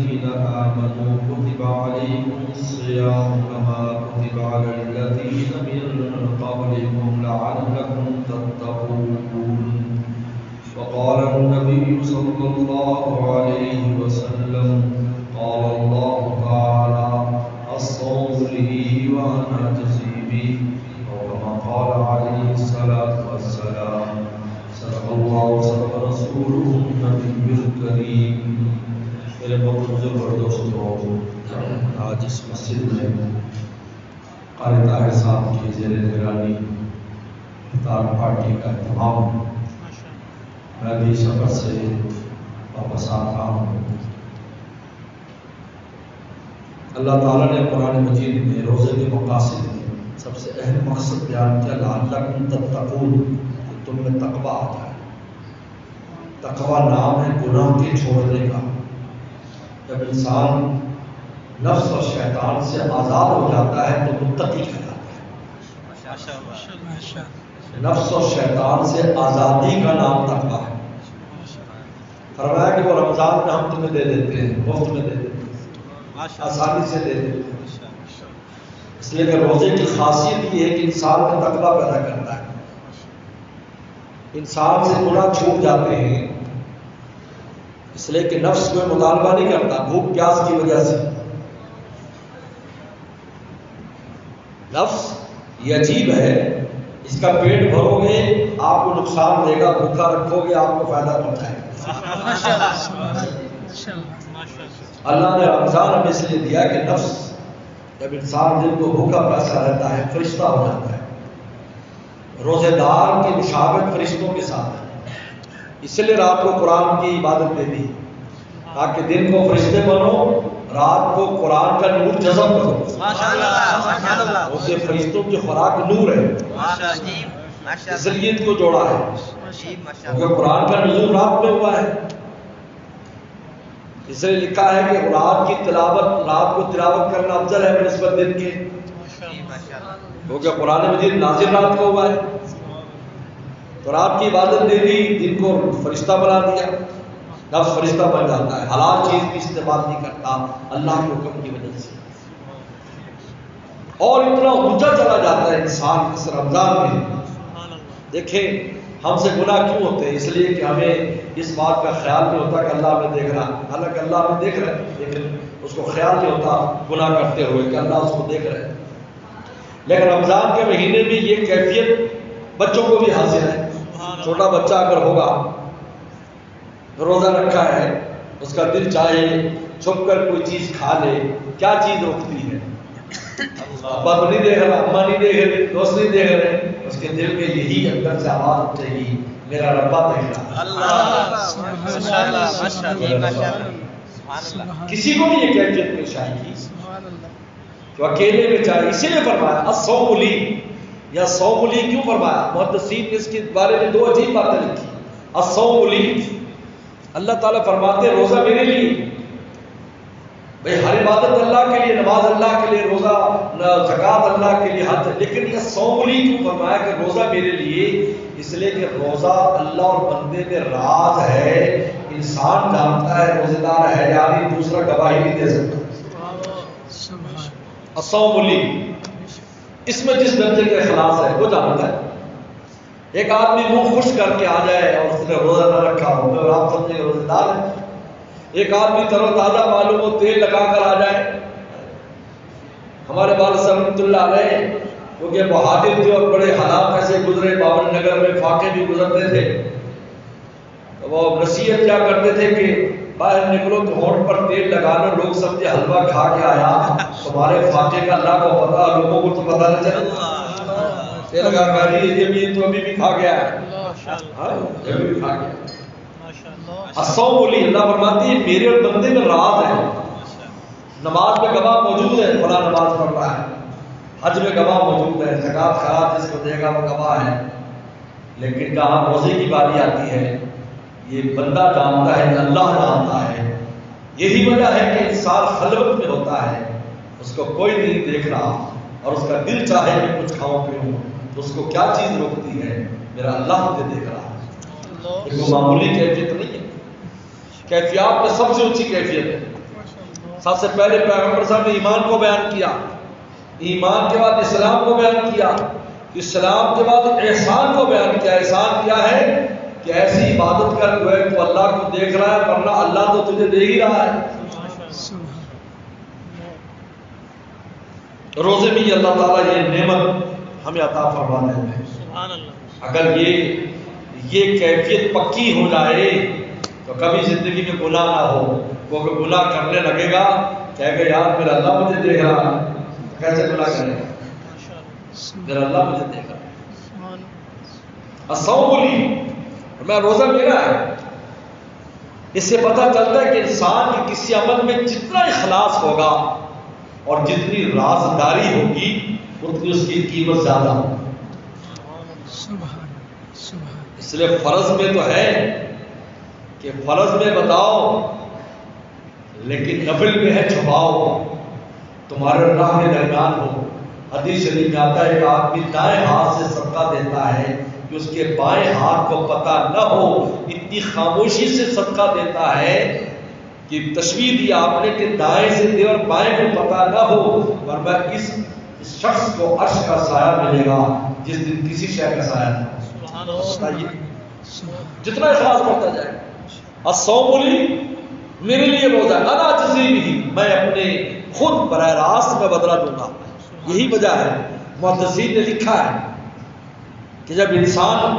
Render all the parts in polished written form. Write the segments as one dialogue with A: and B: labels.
A: الذين آمنوا كتب عليكم الصيام كما كتب على الذين من قبلكم لعلكم تتقون. وقال النبي صلى الله عليه وسلم قال الله تعالى الصوم لي وأنا أجزي به، وكما قال عليه الصلاة والسلام صدق الله صدق رسوله النبي الكريم. میرے بہت بزرگ اور دوستوں، آج اس مسجد میں قاری طاہر صاحب کی زیر نگرانی افطار پارٹی کا اہتمام، میں بھی سفر سے واپس آ رہا ہوں۔ اللہ تعالیٰ نے قرآن مجید میں روزے کے مقاصد میں سب سے اہم مقصد بیان کیا، لعلکم تتقون، کہ تم میں تقویٰ آ جائے۔ تقویٰ نام ہے گناہ کے چھوڑنے کا۔ جب انسان نفس اور شیطان سے آزاد ہو جاتا ہے تو متقی کہلاتا ہے۔ نفس اور شیطان سے آزادی کا نام تقویٰ ہے۔ فرمایا کہ وہ رمضان میں ہم تمہیں دے دیتے ہیں، مفت میں دے دیتے ہیں، آسانی سے دے دیتے ہیں، اس لیے کہ روزے کی خاصیت یہ ہے کہ انسان میں تقویٰ پیدا کرتا ہے، انسان سے گناہ چھوٹ جاتے ہیں، اس لیے کہ نفس کوئی مطالبہ نہیں کرتا بھوک پیاس کی وجہ سے۔ نفس یہ عجیب ہے، اس کا پیٹ بھرو گے آپ کو نقصان دے گا، بھوکا رکھو گے آپ کو فائدہ پہنچائے گا۔ اللہ نے رمضان ہمیں اس لیے دیا کہ نفس جب انسان دل کو بھوکا پیاسا رہتا ہے فرشتہ ہو جاتا ہے، روزے دار کی مشابہت فرشتوں کے ساتھ ہے۔ اس لیے رات کو قرآن کی عبادت دے دی تاکہ دن کو فرشتے بنو، رات کو قرآن کا نور جذب کرو۔ روزے فرشتوں کی خوراک نور ہے، اس لیے ان کو جوڑا ہے، کیونکہ قرآن کا نزول رات میں ہوا ہے۔ اس لیے لکھا ہے کہ رات کو تلاوت کرنا افضل ہے بنسبت دن کے، کیونکہ قرآن مجید نازل رات کو ہوا ہے۔ تو رات کی عبادت دے دی، دن کو فرشتہ بنا دیا، نفس فرشتہ بن جاتا ہے، حلال چیز بھی استعمال نہیں کرتا اللہ کے حکم کی وجہ سے، اور اتنا اونچا چلا جاتا ہے انسان اس رمضان میں۔ دیکھیں ہم سے گناہ کیوں ہوتے ہیں؟ اس لیے کہ ہمیں اس بات کا خیال نہیں ہوتا کہ اللہ ہمیں دیکھ رہا ہے، حالانکہ اللہ ہمیں دیکھ رہا ہے، لیکن اس کو خیال نہیں ہوتا گناہ کرتے ہوئے کہ اللہ اس کو دیکھ رہا ہے۔ لیکن رمضان کے مہینے میں یہ کیفیت بچوں کو بھی حاصل ہے۔ چھوٹا بچہ اگر ہوگا روزہ رکھا ہے، اس کا دل چاہے چھپ کر کوئی چیز کھا لے، کیا چیز روکتی ہے؟ ابا تو نہیں دیکھ رہا، اماں نہیں دیکھ رہے، دوست نہیں دیکھ رہے، اس کے دل میں یہی اندر سے آواز اٹھے گی میرا ربا دیکھ رہا۔ کسی کو بھی یہ کیفیت پیش آئے گی جو اکیلے میں چاہے، اسی لیے فرمایا الصوم لی، یا صوم لی کیوں فرمایا؟ محدثین نے اس کے بارے میں دو عجیب باتیں لکھی۔ الصوم لی، اللہ تعالیٰ فرماتے ہیں روزہ میرے لیے، بھئی ہر عبادت اللہ کے لیے، نماز اللہ کے لیے، روزہ زکوٰۃ اللہ کے لیے، حج، لیکن یہ صوم لی کیوں فرمایا کہ روزہ میرے لیے؟ اس لیے کہ روزہ اللہ اور بندے میں راز ہے، انسان جانتا ہے روزے دار ہے یا نہیں، دوسرا گواہی نہیں دے سکتا۔ الصوم لی، اس میں جس درجے کا اخلاص ہے وہ جانتا ہے۔ ایک آدمی منہ خوش کر کے آ جائے اور اس نے روزہ نہ رکھا ہو تو آپ سمجھیں گے روزے دار ہے۔ ایک آدمی تر و تازہ معلوم ہو، تیل لگا کر آ جائے۔ ہمارے والد صاحب رحمۃ اللہ علیہ کیونکہ مہاجر تھے اور بڑے حالات ایسے گزرے، باون نگر میں فاقے بھی گزرتے تھے، تو وہ نصیحت کیا کرتے تھے کہ باہر نکلو تو ہونٹ پر تیل لگانا، لوگ سمجھے حلوہ کھا کے آیا، تمہارے فاقے کا اللہ کو پتا، لوگوں کو تو پتا نہ چلا، تیل لگا کر یہ بھی تو ابھی بھی کھا گیا ہے، یہ بھی کھا گیا۔ الصوم لی، اللہ فرماتی ہے میرے اور بندے میں راز ہے۔ نماز میں گواہ موجود ہے، فلاں نماز پڑھ رہا ہے، حج میں گواہ موجود ہے، زکوٰۃ خراج جس کو دے گا وہ گواہ ہے، لیکن جہاں روزے کی باری آتی ہے یہ بندہ جانتا ہے، اللہ جانتا ہے۔ یہی وجہ ہے کہ انسان خلوت میں ہوتا ہے، اس کو کوئی نہیں دیکھ رہا اور اس کا دل چاہے کہ کچھ کھاؤں پیوں، تو اس کو کیا چیز روکتی ہے؟ میرا اللہ مجھے دیکھ رہا ہے۔ یہ کوئی معمولی کیفیت نہیں ہے، کیفیات میں سب سے اونچی کیفیت ہے۔ سب سے پہلے پیغمبر صاحب نے ایمان کو بیان کیا، ایمان کے بعد اسلام کو بیان کیا، اسلام کے بعد احسان کو بیان کیا۔ احسان کیا ہے کہ ایسی عبادت کر گئے تو اللہ کو دیکھ رہا ہے، ورنہ اللہ تو تجھے دیکھ ہی رہا ہے۔ روزے میں اللہ تعالیٰ یہ نعمت ہمیں عطا فرما دیتے ہیں۔ اگر یہ کیفیت پکی ہو جائے تو کبھی زندگی میں گناہ نہ ہو۔ وہ اگر گناہ کرنے لگے گا کہے گا یار میرا اللہ مجھے دیکھ رہا ہے، کیسے گناہ کرے گا؟ میرا اللہ مجھے دیکھ رہا ہے۔ الصوم لی، میں روزہ میرا ہے۔ اس سے پتہ چلتا ہے کہ انسان کے کسی عمل میں جتنا اخلاص ہوگا اور جتنی رازداری ہوگی اتنی اس کی قیمت زیادہ ہوگی۔ اس لیے فرض میں تو ہے کہ فرض میں بتاؤ، لیکن نفل میں ہے چھپاؤ، تمہارے اللہ کے درمیان ہو۔ حدیث شریف میں آتا ہے کہ آدمی دائیں ہاتھ سے صدقہ دیتا ہے کہ اس کے بائیں ہاتھ کو پتہ نہ ہو، اتنی خاموشی سے صدقہ دیتا ہے کہ تشبیہ دی آپ نے کہ دائیں سے دے اور بائیں کو پتہ نہ ہو، ورنہ اس شخص کو عرش کا سایہ ملے گا جس دن کسی شے کا سایہ نہ ہو۔ جتنا اخلاص بڑھتا جائے۔ الصوم لی، میرے لیے روزہ، انا اجزی بھی، میں اپنے خود براہ راست میں بدلہ دوں گا۔ یہی وجہ ہے محدثین نے لکھا ہے کہ جب انسان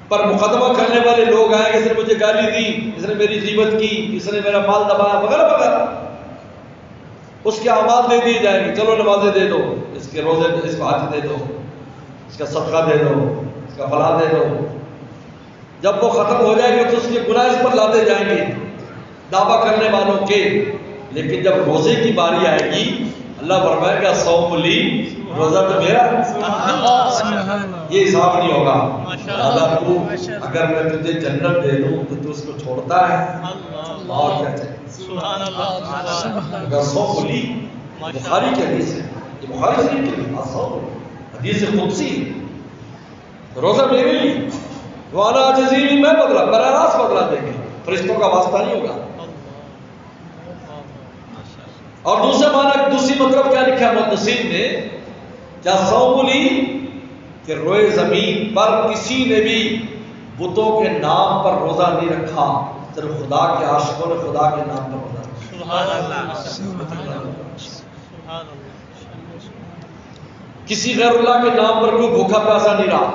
A: پر مقدمہ کرنے والے لوگ آئیں کہ اس نے مجھے گالی دی، اس نے میری غیبت کی، اس نے میرا مال دبایا وغیرہ وغیرہ، اس کے اعمال دے دیے جائیں گے۔ چلو نمازیں دے دو، اس کے روزے، اس کو حج دے دو، اس کا صدقہ دے دو، اس کا فلاں دے دو۔ جب وہ ختم ہو جائیں گے تو اس کے گناہ اس پر لاتے جائیں گے دعویٰ کرنے والوں کے۔ لیکن جب روزے کی باری آئے گی اللہ فرمائے گا صوم لی، روزہ تو میرا، یہ حساب نہیں ہوگا۔ اگر میں تجھے جنت دے دوں تو تو اس کو چھوڑتا ہے اور کیا چاہیے؟ اگر صوم لی، بخاری کی حدیث ہے، یہ بخاری شریف کی حدیث قدسی، روزہ میرے لیے، وانا اجزی، میں بدلا، براہ راست بدلا دیں گے، فرشتوں کا واسطہ نہیں ہوگا۔ اور دوسری مطلب کیا لکھا محدثین نے، کیا صوم لی کہ روئے زمین پر کسی نے بھی بتوں کے نام پر روزہ نہیں رکھا، صرف خدا کے عاشقوں نے خدا کے نام پر روزہ رکھا۔ سبحان اللہ۔ کسی غیر اللہ کے نام پر کوئی بھوکا پیاسا نہیں رہا،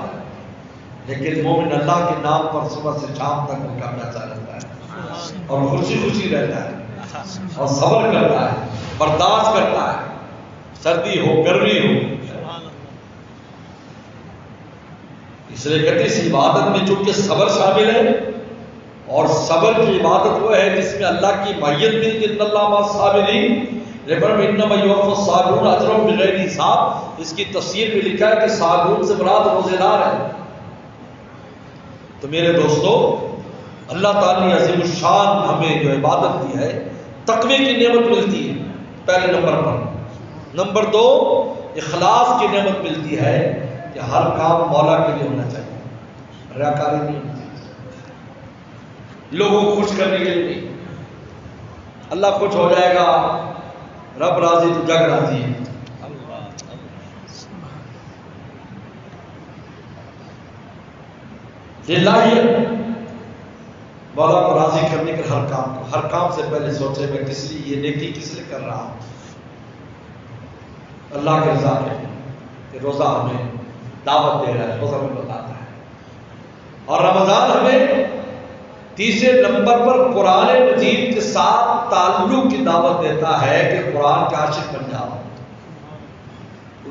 A: لیکن مومن اللہ کے نام پر صبح سے شام تک بھوکا پیاسا رہتا ہے اور خوشی خوشی رہتا ہے اور صبر کرتا ہے، برداشت کرتا ہے، سردی ہو گرمی ہو۔ اس لیے کہتے اس عبادت میں چونکہ صبر شامل ہے، اور صبر کی عبادت وہ ہے جس میں اللہ کی معیت ملتی ہے، ان اللہ مع الصابرین، انما یوفی الصابرون اجرهم بغیر حساب۔ اس کی تفسیر میں لکھا ہے کہ صابرون سے مراد روزے دار ہے۔ تو میرے دوستو، اللہ تعالیٰ نے عظیم الشان ہمیں جو عبادت دی ہے، تقوی کی نعمت ملتی ہے پہلے نمبر پر۔ نمبر دو، اخلاص کی نعمت ملتی ہے کہ ہر کام مولا کے لیے ہونا چاہیے، ریاکاری نہیں ہوتی، لوگوں کو خوش کرنے کے لیے نہیں۔ اللہ خوش ہو جائے گا، رب راضی تو جگ راضی ہے۔ الہیت، مولا کو راضی کرنے کے ہر کام سے پہلے سوچے میں کس لیے یہ نیکی کس لیے کر رہا ہوں، اللہ کے رضا کے لیے۔ کہ روزہ ہمیں دعوت دے رہا ہے، روزہ ہمیں بتاتا ہے۔ اور رمضان ہمیں تیسرے نمبر پر قرآن مجید کے ساتھ تعلق کی دعوت دیتا ہے کہ قرآن کے عاشق بن جاؤ۔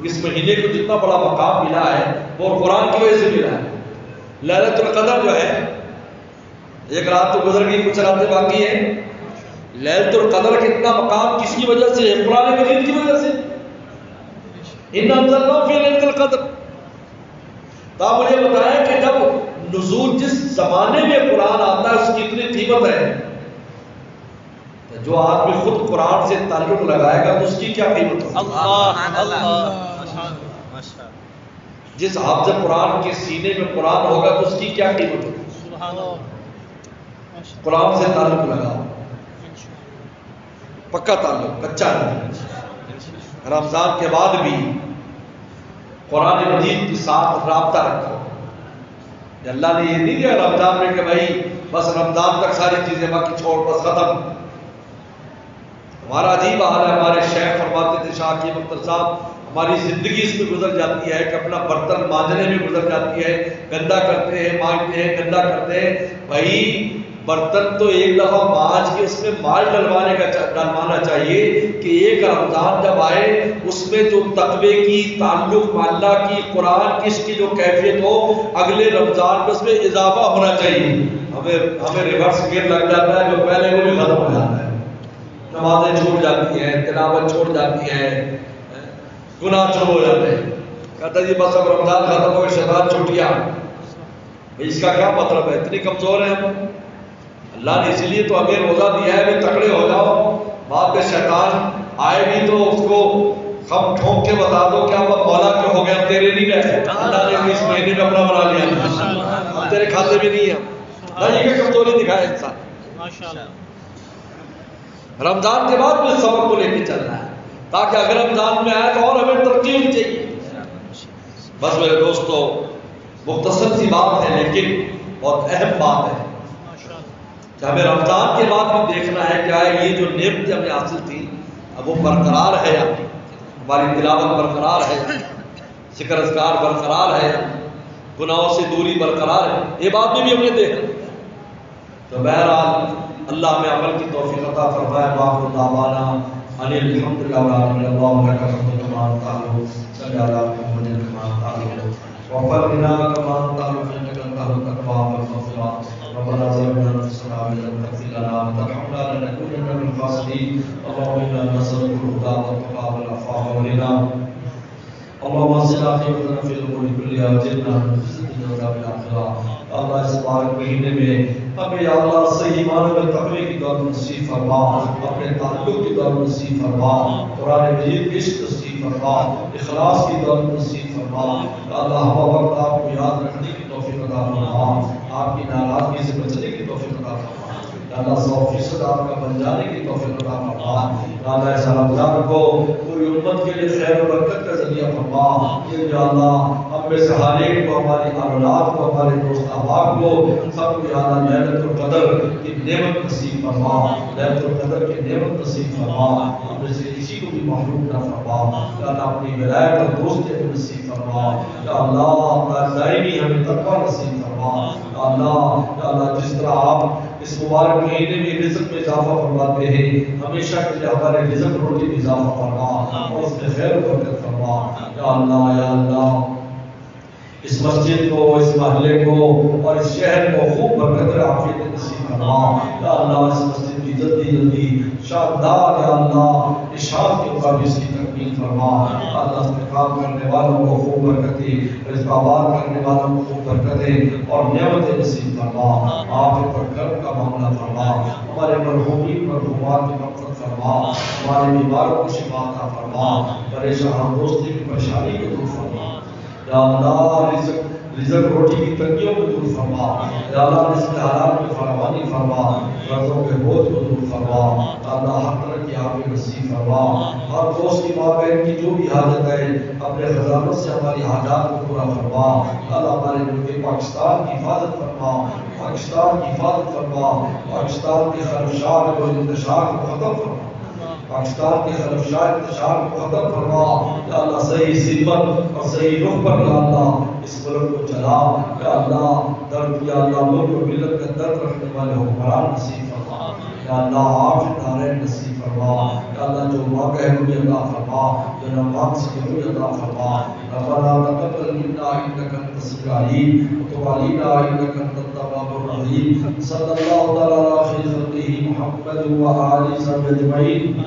A: اس مہینے کو جتنا بڑا مقام ملا ہے وہ قرآن کی وجہ سے ملا ہے۔ لیلۃ القدر جو ہے، ایک رات تو گزر گئی، کچھ راتیں باقی ہیں۔ لیلۃ القدر کا اتنا مقام کس کی وجہ سے ہے؟ قرآن مجید کی وجہ سے۔ اِنَّا أَنزَلْنَاهُ فِي لَيْلَةِ الْقَدْرِ۔ تو آپ مجھے بتائیں کہ جب نزول جس زمانے میں قرآن آتا ہے اس کی اتنی قیمت ہے، تو جو آدمی خود قرآن سے تعلق لگائے گا تو اس کی کیا قیمت ہوگی؟ جس حافظ قرآن کے سینے میں قرآن ہوگا تو اس کی کیا قیمت ہوگی؟ قرآن سے تعلق لگاؤ۔ پکا تعلق، کچا نہیں۔ رمضان کے بعد بھی قرآن مجید کے ساتھ رابطہ رکھو۔ اللہ نے یہ نہیں دیا رمضان میں کہ بھائی بس رمضان تک ساری چیزیں باقی چھوڑ بس ختم۔ ہمارا عجیب حال ہے، ہمارے شیخ فرماتے تھے شاہ کی مختر صاحب، ہماری زندگی اس میں گزر جاتی ہے کہ اپنا برتن مانجنے میں گزر جاتی ہے، گندا کرتے ہیں، مانجتے ہیں، گندا کرتے ہیں۔ بھائی برتن تو ایک دفعہ مانج کے اس میں مال ڈلوانا چاہیے کہ ایک رمضان جب آئے اس میں جو تقوی کی، تعلق اللہ کی، قرآن کی، اس کی جو کیفیت ہو، اگلے رمضان میں اس میں اضافہ ہونا چاہیے۔ ہمیں ریورس گیئر لگ جاتا ہے جو پہلے وہ بھی ختم ہو جاتا ہے، نمازیں چھوٹ جاتی ہیں، تلاوت چھوٹ جاتی ہے، گناہ شروع ہو جاتے ہیں۔ کہتا جی بس اب رمضان ختم ہو گئے، شیطان چھوٹ گیا۔ اس کا کیا مطلب ہے؟ اتنی کمزور ہیں ہم۔ اللہ نے اسی لیے تو ہمیں روزہ دیا ہے بھی تکڑے ہو جاؤ، بعد میں شیطان آئے بھی تو اس کو ہم ٹھونک کے بتا دو کہ اب مولا کے ہو گیا، ہم تیرے نہیں رہے، اللہ نے اس مہینے میں اپنا بنا لیا، ہم تیرے کھاتے بھی نہیں ہیں۔ اللہ یہ کہ کمزوری دکھائے انسان۔ رمضان کے بعد بھی اس سبق کو لے کے چلنا ہے تاکہ اگر رمضان میں آئے تو اور ہمیں ترقی ہونی چاہیے۔ بس میرے دوستو مختصر سی بات ہے لیکن بہت اہم بات ہے کہ ہمیں رمضان کے بعد بھی دیکھنا ہے کہ آئے یہ جو نعمت ہمیں حاصل تھی اب وہ برقرار ہے یا نہیں، ہماری تلاوت برقرار ہے یا نہیں، ذکر اذکار برقرار ہے یا نہیں، گناہوں سے دوری برقرار ہے، یہ بات بھی ہمیں دیکھنا۔ تو بہرحال اللہ ہمیں عمل کی توفیق عطا فرمائے۔ وآخر دعوانا ان الحمد للہ رب العالمین۔ اللہم لک الحمد کما تعلم صلی علی محمد کما تعلم وفرنا کما تعلم انک انت التواب الغفور۔ ربنا ظلمنا انفسنا وان لم تغفر لنا وترحمنا لنكونن من الخاسرين۔ اللهم انا نسألك الهدى والتقى والعفاف والغنى۔ اللهم اصلح عاقبتنا في الامور كلها واجرنا من خزي الدنيا وعذاب الاخرة۔ اللہ اس مبارک مہینے میں ہمیں یا اللہ صحیح معنوں میں تقوی کی دولت نصیب فرما، اپنے تعلق کی دولت نصیب فرما، قرآن مجید کی عشق نصیب فرما، اخلاص کی دولت نصیب فرما۔ اللہ ہم وقت آپ کو یاد رکھنے کی توفیق عطا فرما، آپ کی ناراضگی سے بچنے کی توفیق عطا فرما، اللہ 100% آپ کا بن جانے کی توفیق عطا فرما۔ اللہ اس رمضان کو پوری امت کے لیے خیر و برکت کا ذریعہ فرما۔ یہ یا اللہ ہم میں سے ہر ایک کو، ہماری اولاد کو، ہمارے دوست احباب کو، سب کو یا اللہ ليلۃ القدر کی نعمت نصیب فرما، ليلۃ القدر کی نعمت نصیب فرما، ہم میں سے کسی کو بھی محروم نہ فرما۔ یا اللہ اپنی ولایت اور دوستی کو نصیب فرما۔ یا اللہ دائمی ہمیں تقوی نصیب فرما۔ یا اللہ جس طرح آپ اس مبارک مہینے میں رزق میں اضافہ فرماتے ہیں، ہمیشہ کے لیے ہمارے رزق روٹی میں اضافہ فرما اور اس میں خیر و برکت فرما۔ یا اللہ اس مسجد کو، اس محلے کو اور اس شہر کو خوب برکت اور عافیت نصیب فرما۔ یا اللہ اس مسجد کی جلدی شاندار یا اللہ اشاعت کے مطابق اس کی تکمیل فرما۔ اللہ اس میں کام کرنے والوں کو خوب برکتیں، رزق آباد کرنے والوں کو خوب برکتیں اور نعمتیں نصیب فرما۔ آپ پر کرم کا معاملہ فرما، ہمارے مرحومین مرحومات کی مغفرت فرما، ہمارے بیماروں کو شفا عطا فرما، پریشان دوستی کی پریشانی کو دور فرما۔ یا اللہ رزق روٹی کی تنگیوں کو دور فرما۔ یا اللہ رزق حلال میں فراوانی فرما، قرضوں کے بوجھ کو دور فرما۔ یا اللہ ہر طرح کی عافیت نصیب فرما۔ ہر دوست کی ماں بہن کی جو بھی حاجت ہے اپنے خزانوں سے ہماری حاجات کو پورا فرما۔ یا اللہ ہمارے ملک پاکستان کی حفاظت فرما، پاکستان کی حفاظت فرما، پاکستان کے خلفشار کو انتشار کو ختم فرما، پاکستان کے خلفشار انتشار کو ختم فرما۔ یا اللہ صحیح سمت اور صحیح رخ پر یا اللہ اس ملک کو چلا۔ یا اللہ درد یا اللہ ملک و ملت کا درد رکھنے والے حکمران نصیب فرما۔ یا اللہ عافیت دارین نصیب فرما۔ یا اللہ جو مانگا ہے وہ بھی عطا فرما، جو نہ مانگ سکے وہ بھی عطا فرما۔ ربنا تقبل منا انک انت السمیع العلیم وتب علینا انک انت التواب الرحیم۔ صلی اللہ تعالی علی خیر خلقہ محمد و آلہ وصحبہ اجمعین۔